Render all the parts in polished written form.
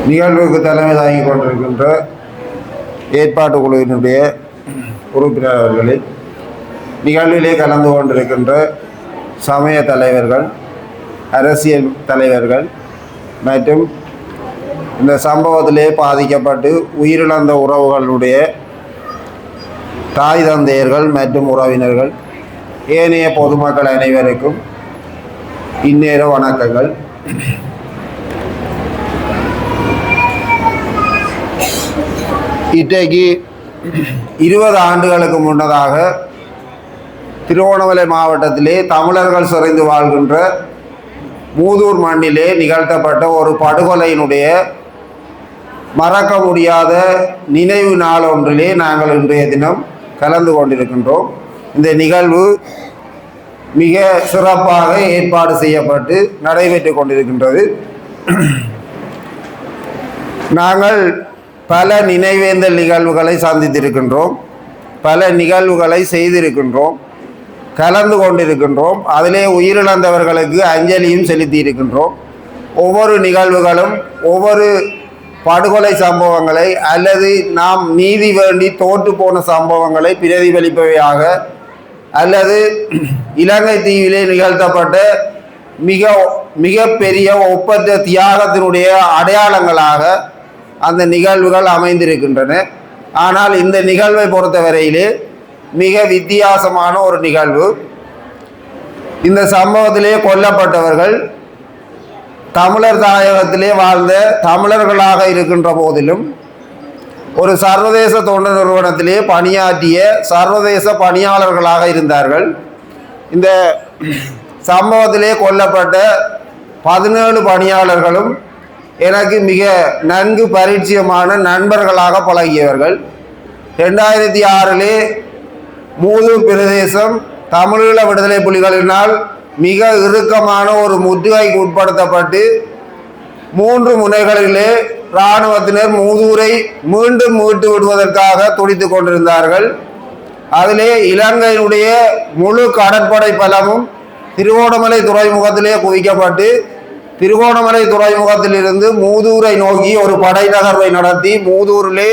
நிகழ்வுக்கு தலைமை தாங்கி கொண்டிருக்கின்ற ஏற்பாட்டு குழுவினுடைய உறுப்பினர்களில் நிகழ்விலே கலந்து கொண்டிருக்கின்ற சமய தலைவர்கள், அரசியல் தலைவர்கள் மற்றும் இந்த சம்பவத்திலே பாதிக்கப்பட்டு உயிரிழந்த உறவுகளுடைய தாய் தந்தையர்கள் மற்றும் உறவினர்கள், ஏனைய பொதுமக்கள் அனைவருக்கும் இந்நேர வணக்கங்கள். இன்றைக்கு 20 ஆண்டுகளுக்கு முன்னதாக திருகோணமலை மாவட்டத்திலே தமிழர்கள் சிறைந்து வாழ்கின்ற மூதூர் மண்ணிலே நிகழ்த்தப்பட்ட ஒரு படுகொலையினுடைய மறக்க முடியாத நினைவு நாள் ஒன்றிலே நாங்கள் இன்றைய தினம் கலந்து கொண்டிருக்கின்றோம். இந்த நிகழ்வு மிக சிறப்பாக ஏற்பாடு செய்யப்பட்டு நடைபெற்று கொண்டிருக்கின்றது. நாங்கள் பல நினைவேந்தல் நிகழ்வுகளை சந்தித்திருக்கின்றோம், பல நிகழ்வுகளை செய்திருக்கின்றோம், கலந்து கொண்டிருக்கின்றோம். அதிலே உயிரிழந்தவர்களுக்கு அஞ்சலியும் செலுத்தி இருக்கின்றோம். ஒவ்வொரு நிகழ்வுகளும் ஒவ்வொரு படுகொலை சம்பவங்களை அல்லது நாம் நீதி வேண்டி தோற்று போன சம்பவங்களை பிரதிபலிப்பவையாக அல்லது இலங்கை தீவிலே நிகழ்த்தப்பட்ட மிக பெரிய ஒப்பற்ற தியாகத்தினுடைய அடையாளங்களாக அந்த நிகழ்வுகள் அமைந்திருக்கின்றன. ஆனால் இந்த நிகழ்வை பொறுத்தவரையிலே மிக வித்தியாசமான ஒரு நிகழ்வு. இந்த சம்பவத்திலே கொல்லப்பட்டவர்கள் தமிழர் தாயகத்திலே வாழ்ந்த தமிழர்களாக இருக்கின்ற போதிலும் ஒரு சர்வதேச தொண்டு நிறுவனத்திலே பணியாற்றிய சர்வதேச பணியாளர்களாக இருந்தார்கள். இந்த சம்பவத்திலே கொல்லப்பட்ட 17 பணியாளர்களும் எனக்கு மிக நன்கு பரிச்சயமான நண்பர்களாக பழகியவர்கள். 2006 மூதூர் பிரதேசம் தமிழீழ விடுதலை புலிகளினால் மிக இறுக்கமான ஒரு முற்றுகைக்கு உட்படுத்தப்பட்டு 3 முனைகளிலே இராணுவத்தினர் மூதூரை மீண்டும் மீட்டு விடுவதற்காக துடித்து கொண்டிருந்தார்கள். அதிலே இலங்கையினுடைய முழு கடற்படை பலமும் திருகோணமலை துறைமுகத்திலே குவிக்கப்பட்டு திருகோணமலை துறைமுகத்திலிருந்து மூதூரை நோக்கி ஒரு படை நகர்வை நடத்தி மூதூரிலே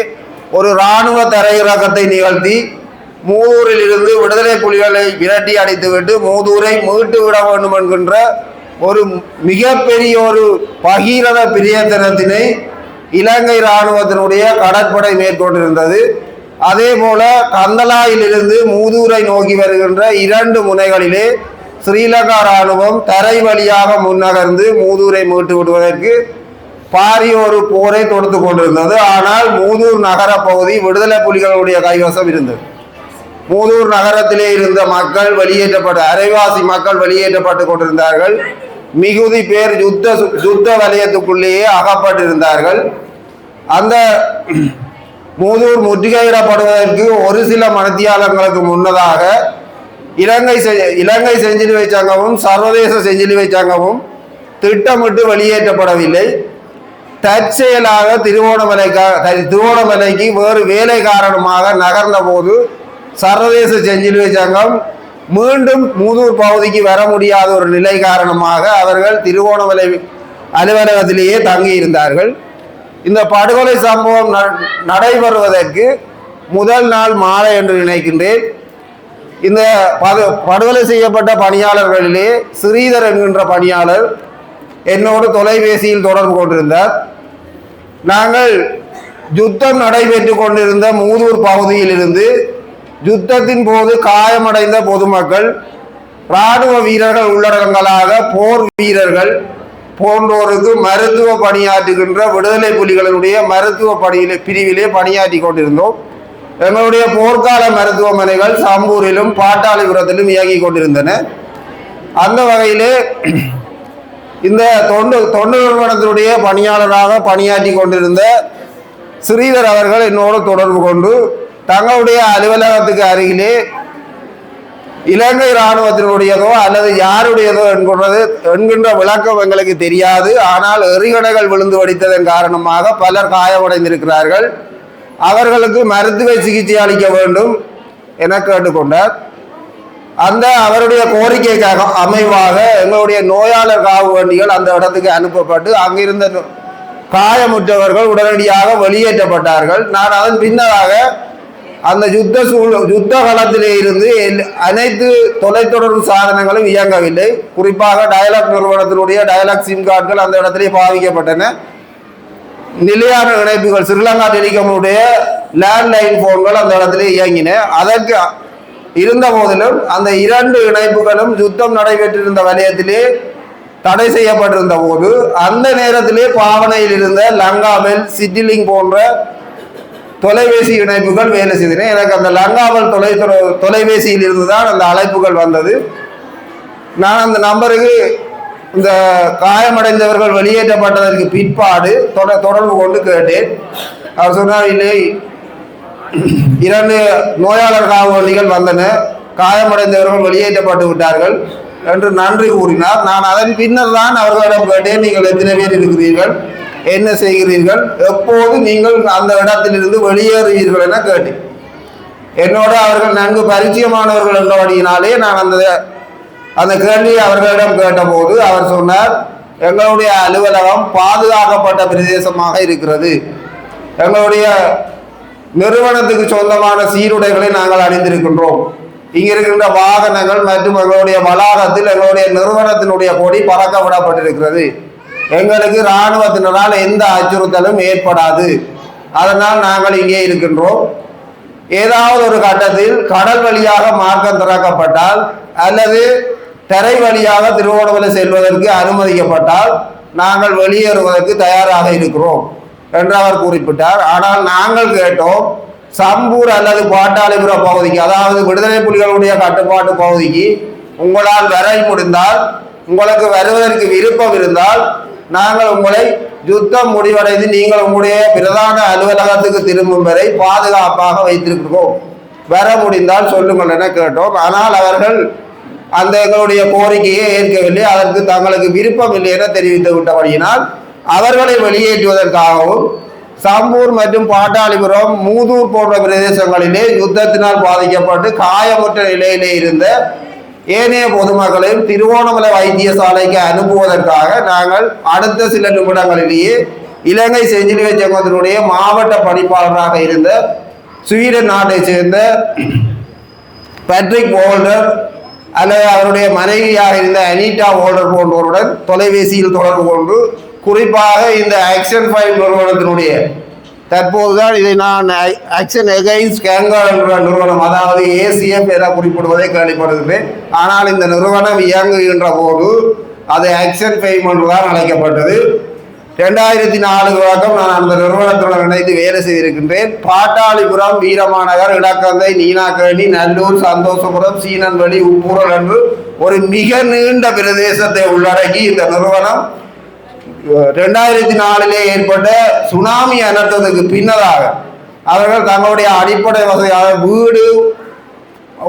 ஒரு இராணுவ தரையிறக்கத்தை நிகழ்த்தி மூதூரில் இருந்து விடுதலை புலிகளை விரட்டி அடித்துவிட்டு மூதூரை மீட்டு விட வேண்டும் என்கின்ற ஒரு மிகப்பெரிய ஒரு பகீரத பிரயத்தனத்தினை இலங்கை இராணுவத்தினுடைய கடற்படை மேற்கொண்டிருந்தது. அதே போல கந்தலாயிலிருந்து மூதூரை நோக்கி வருகின்ற 2 முனைகளிலே ஸ்ரீலங்கா இராணுவம் தரை வழியாக முன்னகர்ந்து மூதூரை மீட்டு விடுவதற்கு பாரிய ஒரு போரை தொடுத்து கொண்டிருந்தது. ஆனால் மூதூர் நகர பகுதி விடுதலை புலிகளுடைய கைவசம் இருந்தது. மூதூர் நகரத்திலே இருந்த மக்கள் வெளியேற்றப்பட்டு அரைவாசி மக்கள் வெளியேற்றப்பட்டு கொண்டிருந்தார்கள். மிகுதி பேர் யுத்த வலயத்துக்குள்ளேயே அகப்பட்டிருந்தார்கள். அந்த மூதூர் முற்றுகையிடப்படுவதற்கு ஒரு சில மணித்தியாலங்களுக்கு முன்னதாக இலங்கை செஞ்சிலுவை சங்கமும் சர்வதேச செஞ்சிலுவை சங்கமும் திட்டமிட்டு வெளியேற்றப்படவில்லை. தற்செயலாக திருவோணமலைக்கு வேறு வேலை காரணமாக நகர்ந்த போது சர்வதேச செஞ்சிலுவை சங்கம் மீண்டும் மூதூர் பகுதிக்கு வர முடியாத ஒரு நிலை காரணமாக அவர்கள் திருவோணமலை அலுவலகத்திலேயே தங்கியிருந்தார்கள். இந்த படுகொலை சம்பவம் நடைபெறுவதற்கு முதல் நாள் மாலை என்று நினைக்கின்றேன். இந்த படுகொலை செய்யப்பட்ட பணியாளர்களிலே ஸ்ரீதர் என்கின்ற பணியாளர் என்னோடு தொலைபேசியில் தொடர்பு கொண்டிருந்தார். நாங்கள் யுத்தம் நடைபெற்று கொண்டிருந்த மூதூர் பகுதியிலிருந்து யுத்தத்தின் போது காயமடைந்த பொதுமக்கள், இராணுவ வீரர்கள் உள்ளடங்களாக போர் வீரர்கள் போன்றோருக்கு மருத்துவ பணியாற்றுகின்ற விடுதலை புலிகளுடைய மருத்துவ பிரிவிலே பணியாற்றி கொண்டிருந்தோம். எங்களுடைய போர்க்கால மருத்துவமனைகள் சம்பூரிலும் பாட்டாளிபுரத்திலும் இயங்கி கொண்டிருந்தன. அந்த வகையிலே இந்த தொண்டு நிறுவனத்தினுடைய பணியாளராக பணியாற்றி கொண்டிருந்த ஸ்ரீதர் அவர்கள் என்னோடு தொடர்பு கொண்டு தங்களுடைய அலுவலகத்துக்கு அருகிலே இலங்கை இராணுவத்தினுடையதோ அல்லது யாருடையதோ என்கின்ற விளக்கம் எங்களுக்கு தெரியாது. ஆனால் எறிகணைகள் விழுந்து வடித்ததன் காரணமாக பலர் காயமடைந்திருக்கிறார்கள், அவர்களுக்கு மருத்துவ சிகிச்சை அளிக்க வேண்டும் என கேட்டுக்கொண்டார். அந்த அவருடைய கோரிக்கைக்காக அமைவாக எங்களுடைய நோயாளர் காவு வண்டிகள் அந்த இடத்துக்கு அனுப்பப்பட்டு அங்கிருந்த காயமுற்றவர்கள் உடனடியாக வெளியேற்றப்பட்டார்கள். நான் அதன் பின்னராக அந்த யுத்த களத்திலே இருந்து அனைத்து தொலைத்தொடர்பு சாதனங்களும் இயங்கவில்லை. குறிப்பாக டயலாக் நிறுவனத்தினுடைய டயலாக் சிம் கார்டுகள் அந்த இடத்திலே பாவிக்கப்பட்டன. நிலையான இணைப்புகள் ஸ்ரீலங்கா டெலிகாமுடைய லேண்ட்லைன் போன்கள் அந்த இடத்திலே இயங்கின. அதற்கு இருந்த போதிலும் அந்த 2 இணைப்புகளும் யுத்தம் நடைபெற்றிருந்த வலயத்திலே தடை செய்யப்பட்டிருந்த போது அந்த நேரத்திலே பாவனையில் இருந்த லங்காவெல் சிட்டிலிங் போன்ற தொலைபேசி இணைப்புகள் வேலை செய்தன. எனக்கு அந்த லங்காவல் தொலைபேசியில் இருந்துதான் அந்த அழைப்புகள் வந்தது. நான் அந்த நம்பருக்கு இந்த காயமடைந்தவர்கள் வெளியேற்றப்பட்டதற்கு பிற்பாடு தொடர்பு கொண்டு கேட்டேன். அவர் சொன்னார், இல்லை 2 நோயாளர் காவலிகள் வந்தன, காயமடைந்தவர்கள் வெளியேற்றப்பட்டு விட்டார்கள் என்று நன்றி கூறினார். நான் அதன் பின்னர் தான் அவர்களிடம் கேட்டேன், நீங்கள் எத்தனை பேர் இருக்கிறீர்கள், என்ன செய்கிறீர்கள், எப்போது நீங்கள் அந்த இடத்திலிருந்து வெளியேறுவீர்கள் என கேட்டேன். என்னோட அவர்கள் நன்கு பரிச்சயமானவர்கள் என்றபடியினாலே நான் அந்த கேள்வியை அவர்களிடம் கேட்டபோது அவர் சொன்னார், எங்களுடைய அலுவலகம் பாதுகாக்கப்பட்ட பிரதேசமாக இருக்கிறது, எங்களுடைய நிறுவனத்துக்கு சொந்தமான சீருடைகளை நாங்கள் அணிந்திருக்கின்றோம், இங்க இருக்கின்ற வாகனங்கள் மற்றும் எங்களுடைய வளாகத்தில் எங்களுடைய நிறுவனத்தினுடைய கொடி பறக்க விடப்பட்டிருக்கிறது, எங்களுக்கு இராணுவத்தினரால் எந்த அச்சுறுத்தலும் ஏற்படாது, அதனால் நாங்கள் இங்கே இருக்கின்றோம். ஏதாவது ஒரு கட்டத்தில் கடல் வழியாக மார்க்கம் திறக்கப்பட்டால் அல்லது தரை வழியாக திருவோணமலை செல்வதற்கு அனுமதிக்கப்பட்டால் நாங்கள் வெளியேறுவதற்கு தயாராக இருக்கிறோம் என்று அவர் குறிப்பிட்டார். ஆனால் நாங்கள் கேட்டோம், சம்பூர் அல்லது பாட்டாளிபுரம் பகுதிக்கு, அதாவது விடுதலை புலிகளுடைய கட்டுப்பாட்டு பகுதிக்கு உங்களால் வர முடிந்தால், உங்களுக்கு வருவதற்கு விருப்பம் இருந்தால் நாங்கள் உங்களை யுத்தம் முடிவடைந்து நீங்கள் உங்களுடைய பிரதான அலுவலகத்துக்கு திரும்பும் வரை பாதுகாப்பாக வைத்திருக்கிறோம், வர முடிந்தால் சொல்லுங்கள் என கேட்டோம். ஆனால் அவர்கள் அந்த எங்களுடைய கோரிக்கையை ஏற்கவில்லை, அதற்கு தங்களுக்கு விருப்பம் இல்லை என தெரிவித்து விட்டபடியினால் அவர்களை வெளியேற்றுவதற்காகவும் சம்பூர் மற்றும் பாட்டாளிபுரம் மூதூர் போன்ற பிரதேசங்களிலே யுத்தத்தினால் பாதிக்கப்பட்டு காயமுற்ற நிலையிலே இருந்த ஏனைய பொதுமக்களையும் திருவோணமலை வைத்தியசாலைக்கு அனுப்புவதற்காக நாங்கள் அடுத்த சில நிமிடங்களிலேயே இலங்கை செஞ்சிலுவை சங்கத்தினுடைய மாவட்ட பணிப்பாளராக இருந்த ஸ்வீடன் நாட்டை சேர்ந்த பேட்ரிக் வோல்டர் அல்லது அவருடைய மனைவியாக இருந்த அனிட்டா வோல்டர் போன்றவருடன் தொலைபேசியில் தொடர்பு கொண்டு, குறிப்பாக இந்த ஆக்ஷன் 5 நிறுவனத்தினுடைய தற்போதுதான் இதை நான் ஆக்ஷன் எகைன்ஸ்ட் கேங்கர் என்ற நிறுவனம், அதாவது ACF என குறிப்பிடுவதை கேள்விப்படுகிறேன். ஆனால் இந்த நிறுவனம் இயங்குகின்ற போது அது ஆக்ஷன் 5 என்றுதான் அழைக்கப்பட்டது. 2004 வழக்கம் நான் அந்த நிறுவனத்துடன் இணைந்து வேலை செய்திருக்கின்றேன். பாட்டாளிபுரம், வீரமாநகர், இடக்கந்தை, நீனாக்கேணி, நல்லூர், சந்தோஷபுரம், சீனன்வெளி, உப்பூரல் என்று ஒரு மிக நீண்ட பிரதேசத்தை உள்ளடக்கி இந்த நிறுவனம் 2004 ஏற்பட்ட சுனாமி அனர்த்தத்துக்கு பின்னதாக அவர்கள் தங்களுடைய அடிப்படை வசதியாக வீடு,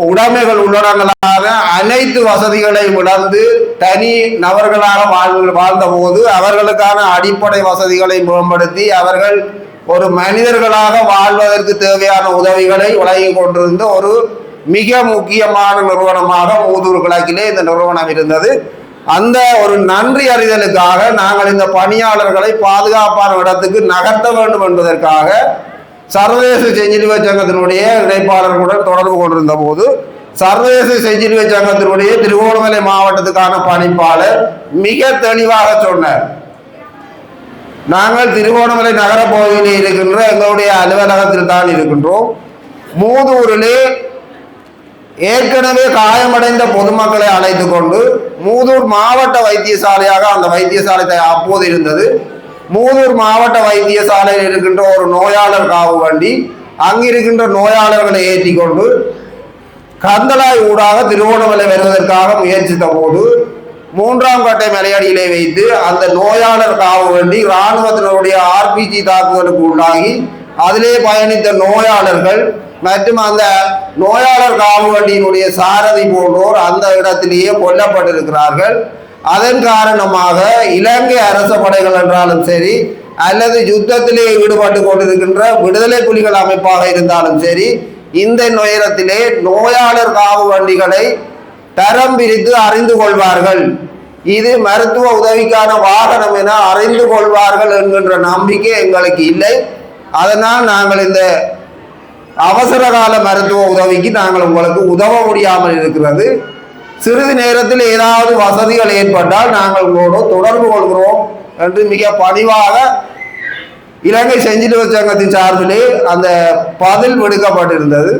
உடைமைகள் உள்ளடங்கலான அனைத்து வசதிகளையும் இழந்து தனி நபர்களாக வாழ்ந்த போது அவர்களுக்கான அடிப்படை வசதிகளை மேம்படுத்தி அவர்கள் ஒரு மனிதர்களாக வாழ்வதற்கு தேவையான உதவிகளை வழங்கி கொண்டிருந்த ஒரு மிக முக்கியமான நிறுவனமாக மூதூர் கிழக்கிலே இந்த நிறுவனம் இருந்தது. அந்த ஒரு நன்றி அறிதலுக்காக நாங்கள் இந்த பணியாளர்களை பாதுகாப்பான இடத்துக்கு நகர்த்த வேண்டும் என்பதற்காக சர்வதேச செஞ்சிலுவை சங்கத்தினுடைய இணைப்பாளர்களுடன் தொடர்பு கொண்டிருந்த போது சர்வதேச செஞ்சிலுவை சங்கத்தினுடைய திருவோணமலை மாவட்டத்துக்கான பணிப்பாளர் மிக தெளிவாக சொன்னார், நாங்கள் திருவோணமலை நகர பகுதியிலே இருக்கின்ற எங்களுடைய அலுவலகத்தில் தான் இருக்கின்றோம், மூதூரிலே ஏற்கனவே காயமடைந்த பொதுமக்களை அழைத்து கொண்டு மூதூர் மாவட்ட வைத்தியசாலையாக அந்த வைத்தியசாலை அப்போது இருந்தது, மூதூர் மாவட்ட வைத்தியசாலையில் இருக்கின்ற ஒரு நோயாளர் காவு வண்டி அங்கிருக்கின்ற நோயாளர்களை ஏற்றி கொண்டு கந்தளாய் ஊடாக திருவோணமலை வருவதற்காக முயற்சித்த போது 3ஆம் கட்டை மலையடியிலே வைத்து அந்த நோயாளர் காவு வண்டி இராணுவத்தினருடைய RPG தாக்குதலுக்கு உள்ளாகி அதிலே பயணித்த நோயாளர்கள் மற்றும் அந்த நோயாளர் காவு வண்டியினுடைய சாரதி போன்றோர் அந்த இடத்திலேயே கொல்லப்பட்டிருக்கிறார்கள். அதன் காரணமாக இலங்கை அரச படைகள் என்றாலும் சரி அல்லது யுத்தத்திலே ஈடுபட்டு கொண்டிருக்கின்ற விடுதலை புலிகள் அமைப்பாக இருந்தாலும் சரி இந்த நேரத்திலே நோயாளர் காவு வண்டிகளை தரம் பிரித்து அறிந்து கொள்வார்கள். இது மருத்துவ உதவிக்கான வாகனம் என அறிந்து கொள்வார்கள் என்கின்ற நம்பிக்கை எங்களுக்கு இல்லை. அதனால் நாங்கள் இந்த அவசர கால மருத்துவ உதவிக்கு நாங்கள் உங்களுக்கு உதவ முடியாமல் இருக்கிறது. சிறிது நேரத்தில் ஏதாவது வசதிகள் ஏற்பட்டால் நாங்கள் உங்களோடு தொடர்பு கொள்கிறோம் என்று மிக பணிவாக இலங்கை செஞ்சிலுவை சங்கத்தின் சார்பிலே அந்த பதில் விடுக்கப்பட்டிருந்தது.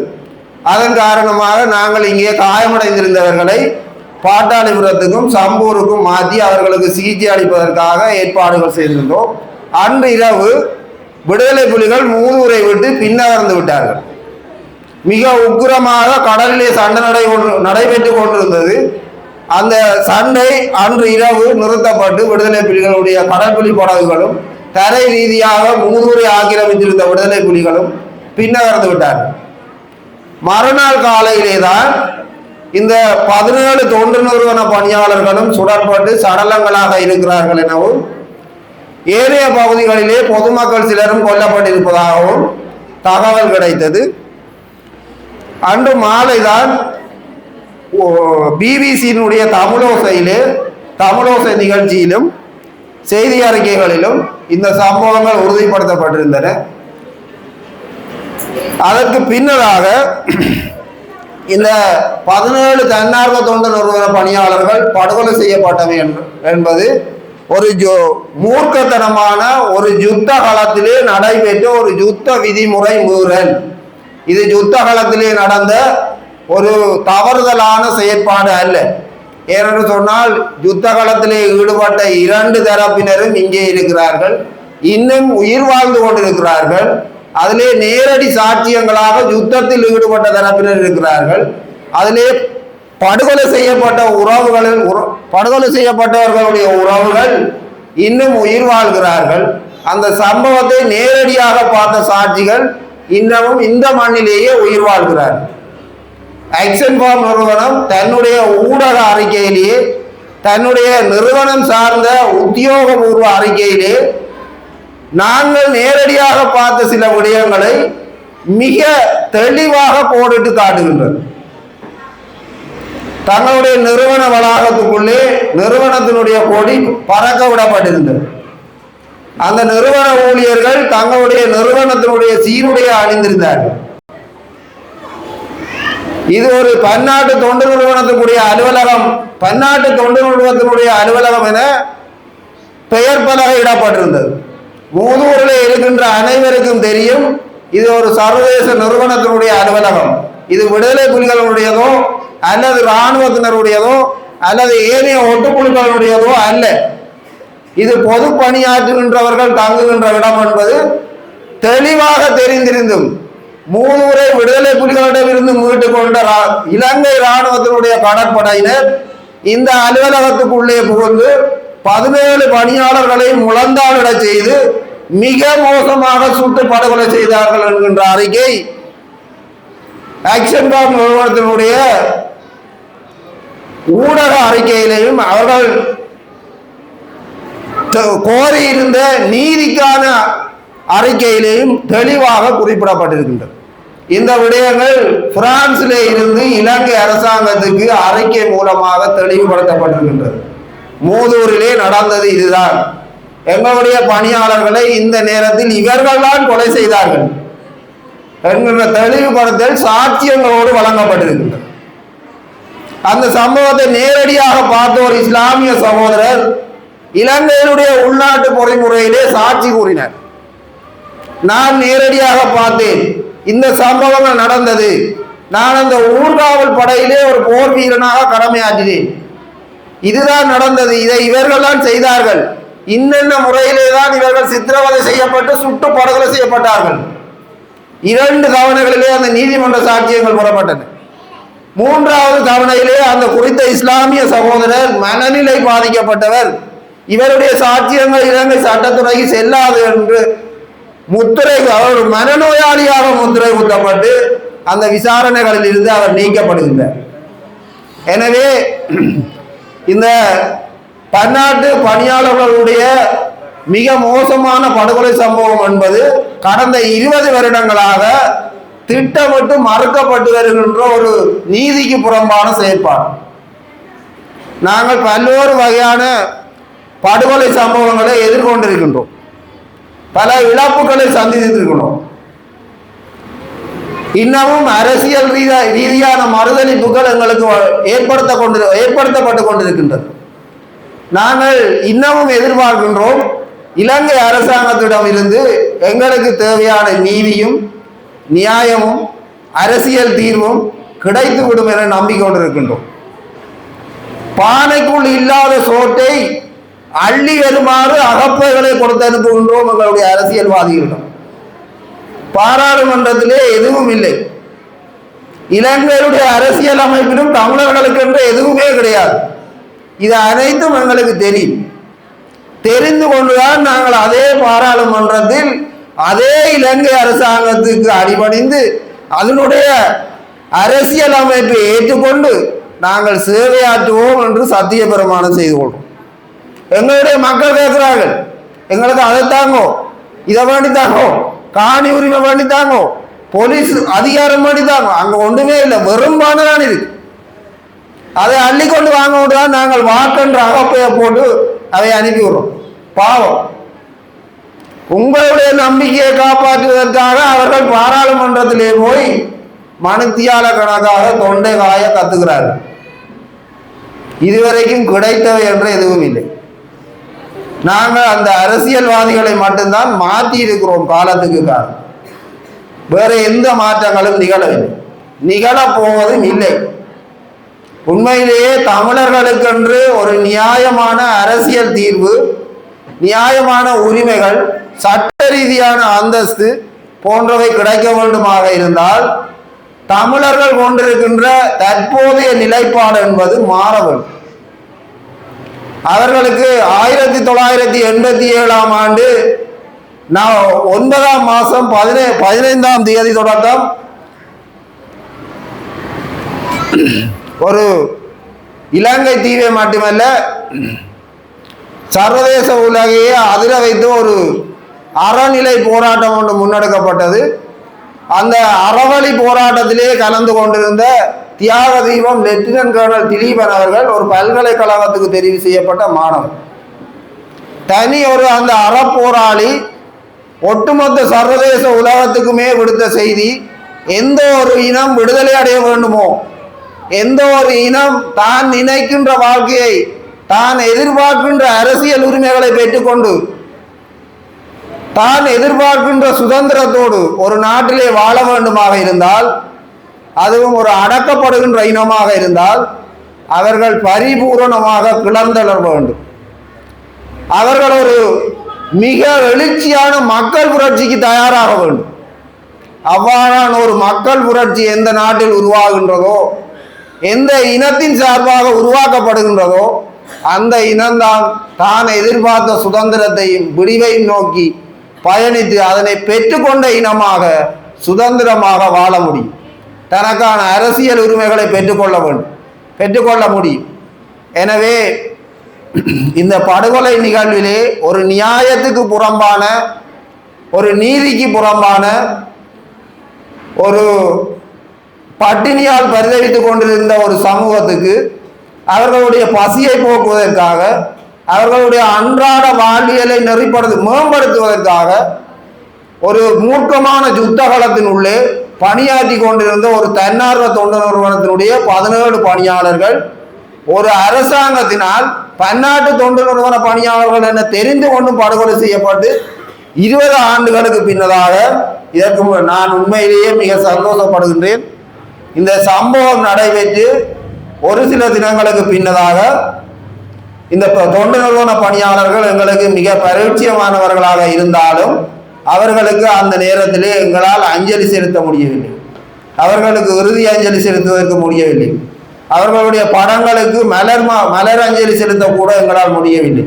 அதன் காரணமாக நாங்கள் இங்கே காயமடைந்திருந்தவர்களை பாட்டாளிபுரத்துக்கும் சம்பூருக்கும் மாற்றி அவர்களுக்கு சிகிச்சை அளிப்பதற்காக ஏற்பாடுகள் செய்திருந்தோம். அன்று இரவு விடுதலை புலிகள் மூதூரை விட்டு பின்னகர்ந்து விட்டார்கள். மிக உக்கிரமாக கடலிலே சண்டை நடைபெற்றுக் கொண்டிருந்தது. அந்த சண்டை அன்று இரவு நிறுத்தப்பட்டு விடுதலை புலிகளுடைய கடற்புலி படகுகளும் தரை ரீதியாக மூதூரை ஆக்கிரமித்திருந்த விடுதலை புலிகளும் பின்னகர்ந்து விட்டார்கள். மறுநாள் காலையிலே தான் இந்த 17 தொண்டு நிறுவன பணியாளர்களும் சுடற்பட்டு சடலங்களாக இருக்கிறார்கள் எனவும் ஏனைய பகுதிகளிலே பொதுமக்கள் சிலரும் கொல்லப்பட்டிருப்பதாகவும் தகவல் கிடைத்தது. அன்று மாலைதான் பிபிசியினுடைய தமிழோசை நிகழ்ச்சியிலும் செய்தி அறிக்கைகளிலும் இந்த சம்பவங்கள் உறுதிப்படுத்தப்பட்டிருந்தன. அதற்கு பின்னதாக இந்த 17 தன்னார்வ தொண்டு நிறுவன பணியாளர்கள் படுகொலை செய்யப்பட்டவை என்பது ஒரு மூர்க்கத்தனமான ஒரு யுத்த காலத்திலே நடைபெற்ற ஒரு யுத்த விதிமுறை மீறல். இது யுத்த காலத்திலே நடந்த ஒரு தவறுதலான செயற்பாடு அல்ல. ஏனென்று சொன்னால் யுத்த காலத்திலே ஈடுபட்ட 2 தரப்பினரும் இங்கே இருக்கிறார்கள், இன்னும் உயிர் வாழ்ந்து கொண்டிருக்கிறார்கள். அதிலே நேரடி சாட்சியங்களாக யுத்தத்தில் ஈடுபட்ட தரப்பினர் இருக்கிறார்கள். அதிலே படுகொலை செய்யப்பட்டவர்களுடைய உறவுகள் இன்னும் உயிர் வாழ்கிறார்கள். அந்த சம்பவத்தை நேரடியாக பார்த்த சாட்சிகள் இன்னமும் இந்த மண்ணிலேயே உயிர் வாழ்கிறார்கள். ஆக்ஷன் ஃபார்ம் நிறுவனம் தன்னுடைய ஊடக அறிக்கையிலேயே, தன்னுடைய நிறுவனம் சார்ந்த உத்தியோகபூர்வ அறிக்கையிலே நாங்கள் நேரடியாக பார்த்த சில விடயங்களை மிக தெளிவாக கோடிட்டு காட்டுகின்றது. தங்களுடைய நிறுவன வளாகத்துக்குள்ளே நிறுவனத்தினுடைய கொடி பறக்க விடப்பட்டிருந்தது. அந்த நிறுவன ஊழியர்கள் தங்களுடைய நிறுவனத்தினுடைய சீருடைய அணிந்திருந்தார்கள். இது ஒரு பன்னாட்டு தொண்டு நிறுவனத்தினுடைய அலுவலகம், பன்னாட்டு தொண்டு நிறுவனத்தினுடைய அலுவலகம் என பெயர் பலகை இடப்பட்டிருந்தது. மூதூரில் இருக்கின்ற அனைவருக்கும் தெரியும் இது ஒரு சர்வதேச நிறுவனத்தினுடைய அலுவலகம். இது விடுதலை புலிகளுடையதோ அல்லது இராணுவத்தினருடையதோ அல்லது ஏனைய ஒட்டுக்குழுக்களுடையதோ அல்ல. இது பொது பணியாற்றுகின்றவர்கள் தங்குகின்ற இடம் என்பது தெளிவாக தெரிந்திருந்தும் மூதூரை விடுதலை புலிகளிடமிருந்து மீட்டுக் கொண்ட இலங்கை இராணுவத்தினுடைய கடற்படையினர் இந்த அலுவலகத்துக்குள்ளே புகுந்து 17 பணியாளர்களை முழந்தாளிட செய்து மிக மோசமாக சுட்டு படுகொலை செய்தார்கள் என்கின்ற அறிக்கை ஆக்ஷன் ஃபார்ம் நிறுவனத்தினுடைய ஊடக அறிக்கையிலேயும் அவர்கள் கோரியிருந்த நீதிக்கான அறிக்கையிலேயும் தெளிவாக குறிப்பிடப்பட்டிருக்கின்றது. இந்த விடயங்கள் பிரான்சிலே இருந்து இலங்கை அரசாங்கத்துக்கு அறிக்கை மூலமாக தெளிவுபடுத்தப்பட்டிருக்கின்றது. மூதூரிலே நடந்தது இதுதான். எங்களுடைய பணியாளர்களை இந்த நேரத்தில் இவர்கள்தான் கொலை செய்தார்கள் என்கின்ற தெளிவுபடுத்தல் சாட்சியங்களோடு வழங்கப்பட்டிருக்கின்றது. அந்த சம்பவத்தை நேரடியாக பார்த்த ஒரு இஸ்லாமிய சகோதரர் இலங்கையினுடைய உள்நாட்டு பொறிமுறையிலே சாட்சி கூறினார். நான் நேரடியாக பார்த்தேன், இந்த சம்பவங்கள் நடந்தது. நான் அந்த ஊர்காவல் படையிலே ஒரு போர் வீரனாக கடமையாற்றினேன். இதுதான் நடந்தது, இதை இவர்கள் தான் செய்தார்கள். இன்னென்ன முறையிலே தான் இவர்கள் சித்திரவதை செய்யப்பட்டு சுட்டு படுகொலை செய்யப்பட்டார்கள். 2 தவணைகளிலே அந்த நீதிமன்ற சாட்சியங்கள் பெறப்பட்டன. 3வது தவணையிலே அந்த குறித்த இஸ்லாமிய சகோதரர் மனநிலை பாதிக்கப்பட்டவர், இவருடைய சாட்சியங்கள் இலங்கை சட்டத்துறைக்கு செல்லாது என்று முத்திரை, அவர் மனநோயாளியாக முத்திரை குத்தப்பட்டு அந்த விசாரணைகளில் இருந்து அவர் நீக்கப்படுகின்றார். எனவே இந்த பன்னாட்டு பணியாளர்களுடைய மிக மோசமான படுகொலை சம்பவம் என்பது கடந்த 20 வருடங்களாக திட்டமிட்டு மறுக்கப்பட்டு வருகின்ற ஒரு நீதிக்கு புறம்பான செயற்பாடு. நாங்கள் பல்வேறு வகையான படுகொலை சம்பவங்களை எதிர்கொண்டிருக்கின்றோம். பல இழப்புகளை சந்தித்திருக்கிறோம். இன்னமும் அரசியல் ரீதியான மறுதளிப்புகள் எங்களுக்கு ஏற்படுத்தப்பட்டு கொண்டிருக்கின்றது. நாங்கள் இன்னமும் எதிர்பார்க்கின்றோம் இலங்கை அரசாங்கத்திடம் இருந்து எங்களுக்கு தேவையான நீதியும் நியாயமும் அரசியல் தீர்வும் கிடைத்துவிடும் என நம்பிக்கொண்டிருக்கின்றோம். பானைக்குள் இல்லாத சோற்றை அள்ளி வருமாறு அகப்பைகளை கொடுத்து அனுப்புகின்றோம் எங்களுடைய அரசியல்வாதிகளிடம். பாராளுமன்றத்திலே எதுவும் இல்லை. இலங்கையுடைய அரசியல் அமைப்பிலும் தமிழர்களுக்கு என்று எதுவுமே கிடையாது. இது அனைத்தும் எங்களுக்கு தெரியும். தெரிந்து கொண்டுதான் நாங்கள் அதே பாராளுமன்றத்தில் அதே இலங்கை அரசாங்கத்துக்கு அடிபணிந்து அதனுடைய அரசியல் அமைப்பை ஏற்றுக்கொண்டு நாங்கள் சேவையாற்றுவோம் என்று சத்திய பிரமாணம் செய்து கொள்வோம். எங்களுடைய மக்கள் கேட்கிறார்கள், எங்களுக்கு அதை தாங்கோ, இதை வேண்டி தாங்கோ, காணி உரிமை வேண்டி தாங்கோ, போலீஸ் அதிகாரம் வேண்டி தாங்கோ. அங்க ஒன்றுமே இல்லை, வெறும் பானதான் இருக்கு. அதை அள்ளிக்கொண்டு வாங்க விட்டுதான் நாங்கள் வாக்கென்ற அகப்பையை போட்டு அதை அனுப்பி விடுறோம். பாவம், உங்களுடைய நம்பிக்கையை காப்பாற்றுவதற்காக அவர்கள் பாராளுமன்றத்திலே போய் மணித்தியால கணக்காக தொண்டை காய கத்துக்கிறார்கள். இதுவரைக்கும் கிடைத்தவை என்று எதுவும் இல்லை. நாங்கள் அந்த அரசியல்வாதிகளை மட்டும்தான் மாற்றி இருக்கிறோம் காலத்துக்கு காலம். வேற எந்த மாற்றங்களும் நிகழவில்லை, நிகழப்போவதும் இல்லை. உண்மையிலேயே தமிழர்களுக்கென்று ஒரு நியாயமான அரசியல் தீர்வு, நியாயமான உரிமைகள், சட்ட ரீதியான அந்தஸ்து போன்றவை கிடைக்க வேண்டுமாக இருந்தால் தமிழர்கள் கொண்டிருக்கின்ற தற்போதைய நிலைப்பாடு என்பது மாற வேண்டும். அவர்களுக்கு 1987 ஆண்டு 9ஆம் மாதம் 15ஆம் தேதி தொடக்கம் ஒரு இலங்கை தீவை மட்டுமல்ல சர்வதேச உலகையே அதிர வைத்து ஒரு அறநிலை போராட்டம் ஒன்று முன்னெடுக்கப்பட்டது. அந்த அறவழி போராட்டத்திலே கலந்து கொண்டிருந்த தியாக தீபம் லெப்டினன்ட் கர்னல் திலீபன் அவர்கள் ஒரு பல்கலைக்கழகத்துக்கு தெரிவு செய்யப்பட்ட மாணவர். தனி ஒரு அந்த அறப்போராளி ஒட்டுமொத்த சர்வதேச உலகத்துக்குமே விடுத்த செய்தி, எந்த ஒரு இனம் விடுதலை அடைய வேண்டுமோ, எந்த ஒரு இனம் தான் நினைக்கின்ற வாழ்க்கையை, தான் எதிர்பார்க்கின்ற அரசியல் உரிமைகளை பெற்றுக்கொண்டு தான் எதிர்பார்க்கின்ற சுதந்திரத்தோடு ஒரு நாட்டிலே வாழ வேண்டுமாக இருந்தால், அதுவும் ஒரு அடக்கப்படுகின்ற இனமாக இருந்தால், அவர்கள் பரிபூரணமாக கிளர்ந்தெழ வேண்டும். அவர்கள் ஒரு மிக எழுச்சியான மக்கள் புரட்சிக்கு தயாராக வேண்டும். அவ்வாறான ஒரு மக்கள் புரட்சி எந்த நாட்டில் உருவாகின்றதோ, எந்த இனத்தின் சார்பாக உருவாக்கப்படுகின்றதோ, அந்த இனம்தான் தான் எதிர்பார்த்த சுதந்திரத்தையும் விடிவையும் நோக்கி பயணித்து அதனை பெற்றுக்கொண்ட இனமாக சுதந்திரமாக வாழ முடியும். தனக்கான அரசியல் உரிமைகளை பெற்றுக்கொள்ள முடியும். எனவே இந்த படுகொலை நிகழ்விலே ஒரு நியாயத்துக்கு புறம்பான, ஒரு நீதிக்கு புறம்பான, ஒரு பட்டினியால் பரிதவித்துக் கொண்டிருந்த ஒரு சமூகத்துக்கு அவர்களுடைய பசியை போக்குவதற்காக, அவர்களுடைய அன்றாட வாழ்வியலை மேம்படுத்துவதற்காக ஒரு மூர்க்கமான யுத்த களத்தின் உள்ளே பணியாற்றி கொண்டிருந்த ஒரு தன்னார்வ தொண்டு நிறுவனத்தினுடைய 17 பணியாளர்கள் ஒரு அரசாங்கத்தினால் பன்னாட்டு தொண்டு நிறுவன பணியாளர்கள் என தெரிந்து கொண்டும் படுகொலை செய்யப்பட்டு 20 ஆண்டுகளுக்கு பின்னதாக, இதற்கு நான் உண்மையிலேயே மிக சந்தோஷப்படுகின்றேன். இந்த சம்பவம் நடைபெற்று ஒரு சில தினங்களுக்கு பின்னதாக இந்த தொண்டு நிறுவன பணியாளர்கள் எங்களுக்கு மிக பரிச்சயமானவர்களாக இருந்தாலும் அவர்களுக்கு அந்த நேரத்திலே எங்களால் அஞ்சலி செலுத்த முடியவில்லை. அவர்களுக்கு இறுதி அஞ்சலி செலுத்துவதற்கு முடியவில்லை. அவர்களுடைய படங்களுக்கு மலர் அஞ்சலி செலுத்த கூட எங்களால் முடியவில்லை.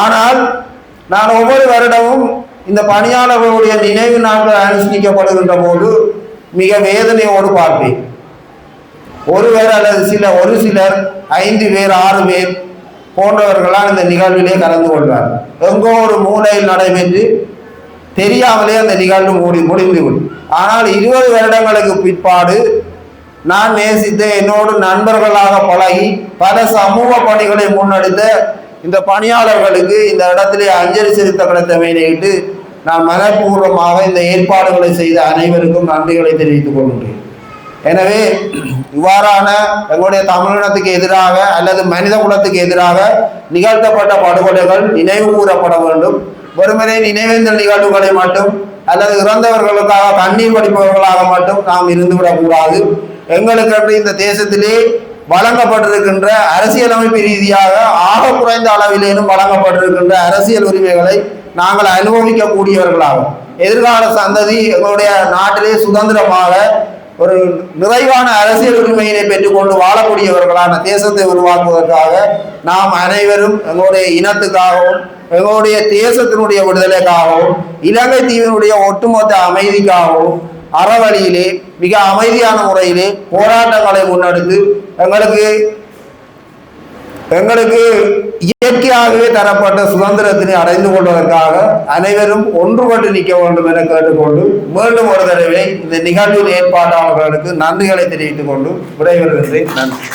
ஆனால் நான் ஒவ்வொரு வருடமும் இந்த பணியாளர்களுடைய நினைவு நாட்கள் அனுஷ்டிக்கப்படுகின்ற போது மிக வேதனையோடு பார்ப்பேன். ஒருவர் அல்லது ஒரு சிலர் 5 பேர் 6 பேர் போன்றவர்களால் இந்த நிகழ்விலே கலந்து கொள்வார். எங்கோ ஒரு மூலையில் நடைபெற்று தெரியாமலே அந்த நிகழ்வு முடிந்துவிடும். ஆனால் 20 வருடங்களுக்கு பிற்பாடு நான் நேசித்த என்னோடு நண்பர்களாக பழகி பல சமூக பணிகளை முன்னெடுத்த இந்த பணியாளர்களுக்கு இந்த இடத்திலே அஞ்சலி செலுத்த கிடைத்தமையிட்டு நான் மனப்பூர்வமாக இந்த ஏற்பாடுகளை செய்த அனைவருக்கும் நன்றிகளை தெரிவித்துக் கொள்கின்றேன். எனவே இவ்வாறான எங்களுடைய தமிழினத்துக்கு எதிராக அல்லது மனித குலத்துக்கு எதிராக நிகழ்த்தப்பட்ட படுகொலைகள் நினைவு கூறப்பட வேண்டும். வெறுமனே நினைவேந்தல் நிகழ்வுகளை மட்டும் அல்லது இறந்தவர்களுக்காக கண்ணீர் வடிப்பவர்களாக மட்டும் நாம் இருந்துவிடக்கூடாது. எங்களுக்கு இந்த தேசத்திலே வழங்கப்பட்டிருக்கின்ற அரசியலமைப்பு ரீதியாக ஆக குறைந்த அளவிலேனும் வழங்கப்பட்டிருக்கின்ற அரசியல் உரிமைகளை நாங்கள் அனுபவிக்கக்கூடியவர்களாகும். எதிர்கால சந்ததி எங்களுடைய நாட்டிலே சுதந்திரமாக ஒரு நிறைவான அரசியல் உரிமையினை பெற்றுக்கொண்டு வாழக்கூடியவர்களான தேசத்தை உருவாக்குவதற்காக நாம் அனைவரும் எங்களுடைய இனத்துக்காகவும் எங்களுடைய தேசத்தினுடைய விடுதலைக்காகவும் இலங்கை தீவினுடைய ஒட்டுமொத்த அமைதிக்காகவும் அறவழியிலே மிக அமைதியான முறையிலே போராட்டங்களை முன்னெடுத்து எங்களுக்கு இயற்கையாகவே தரப்பட்ட சுதந்திரத்தினை அடைந்து கொள்வதற்காக அனைவரும் ஒன்றுபட்டு நிற்க வேண்டும் என கேட்டுக்கொண்டு மீண்டும் ஒரு தடவை இந்த நிகழ்வின் ஏற்பாட்டாளர்களுக்கு நன்றிகளை தெரிவித்துக் கொண்டு விடைபெறுகின்றேன். நன்றி.